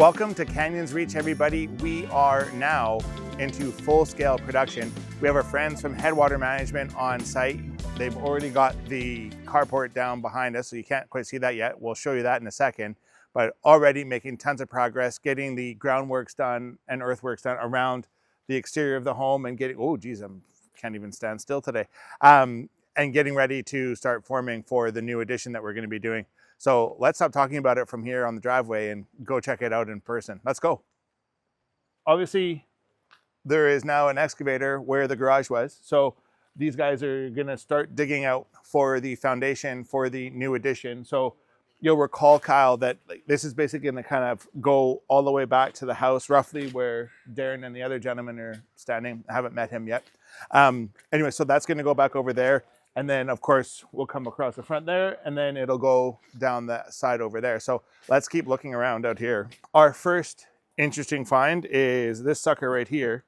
Welcome to Canyons Reach, everybody. We are now into full-scale production. We have our friends from Headwater Management on site. They've already got the carport down behind us, so you can't quite see that yet. We'll show you that in a second, but already making tons of progress, getting the groundworks done and earthworks done around the exterior of the home and getting, oh geez, I can't even stand still today. And getting ready to start forming for the new addition that we're going to be doing. So let's stop talking about it from here on the driveway and go check it out in person. Let's go. Obviously, there is now an excavator where the garage was. So these guys are going to start digging out for the foundation for the new addition. So you'll recall, Kyle, that this is basically going to kind of go all the way back to the house, roughly where Darren and the other gentleman are standing. I haven't met him yet. Anyway, so that's going to go back over there. And then, of course, we'll come across the front there, and then it'll go down that side over there. So let's keep looking around out here. Our first interesting find is this sucker right here.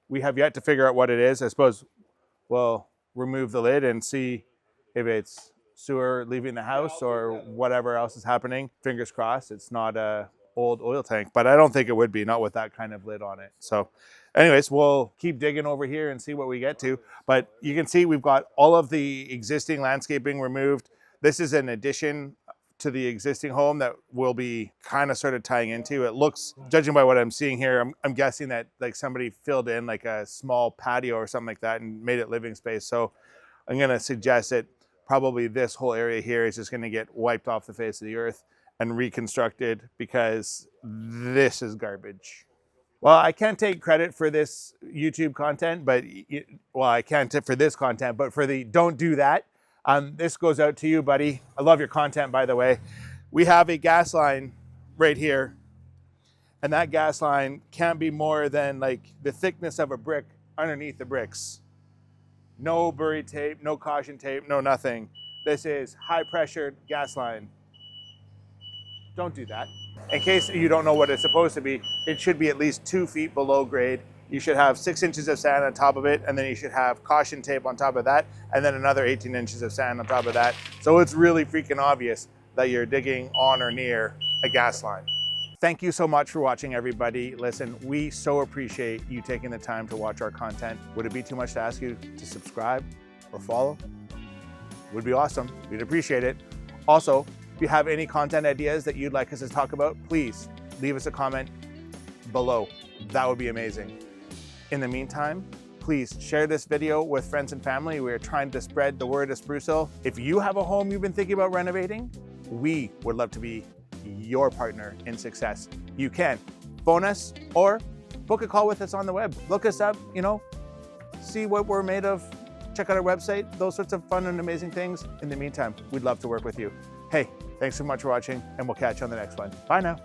We have yet to figure out what it is. I suppose we'll remove the lid and see if it's sewer leaving the house or whatever else is happening. Fingers crossed it's not a old oil tank, but I don't think it would be, not with that kind of lid on it. So anyways, we'll keep digging over here and see what we get to. But you can see we've got all of the existing landscaping removed. This is an addition to the existing home that we'll be kind of sort of tying into. It looks, judging by what I'm seeing here, I'm guessing that like somebody filled in like a small patio or something like that and made it living space. So I'm going to suggest that probably this whole area here is just going to get wiped off the face of the earth and reconstructed, because this is garbage. Well, I can't take credit for this YouTube content, but well, I can't for this content, but for the don't do that. This goes out to you, buddy. I love your content, by the way. We have a gas line right here, and that gas line can't be more than like the thickness of a brick underneath the bricks. No buried tape, no caution tape, no nothing. This is high pressure gas line. Don't do that. In case you don't know what it's supposed to be, it should be at least 2 feet below grade. You should have 6 inches of sand on top of it, and then you should have caution tape on top of that, and then another 18 inches of sand on top of that. So it's really freaking obvious that you're digging on or near a gas line. Thank you so much for watching, everybody. Listen, we so appreciate you taking the time to watch our content. Would it be too much to ask you to subscribe or follow? Would be awesome. We'd appreciate it. Also, if you have any content ideas that you'd like us to talk about, please leave us a comment below. That would be amazing. In the meantime, please share this video with friends and family. We're trying to spread the word of Sprucehill. If you have a home you've been thinking about renovating, we would love to be your partner in success. You can phone us or book a call with us on the web. Look us up, see what we're made of. Check out our website, those sorts of fun and amazing things. In the meantime, we'd love to work with you. Hey, thanks so much for watching, and we'll catch you on the next one. Bye now.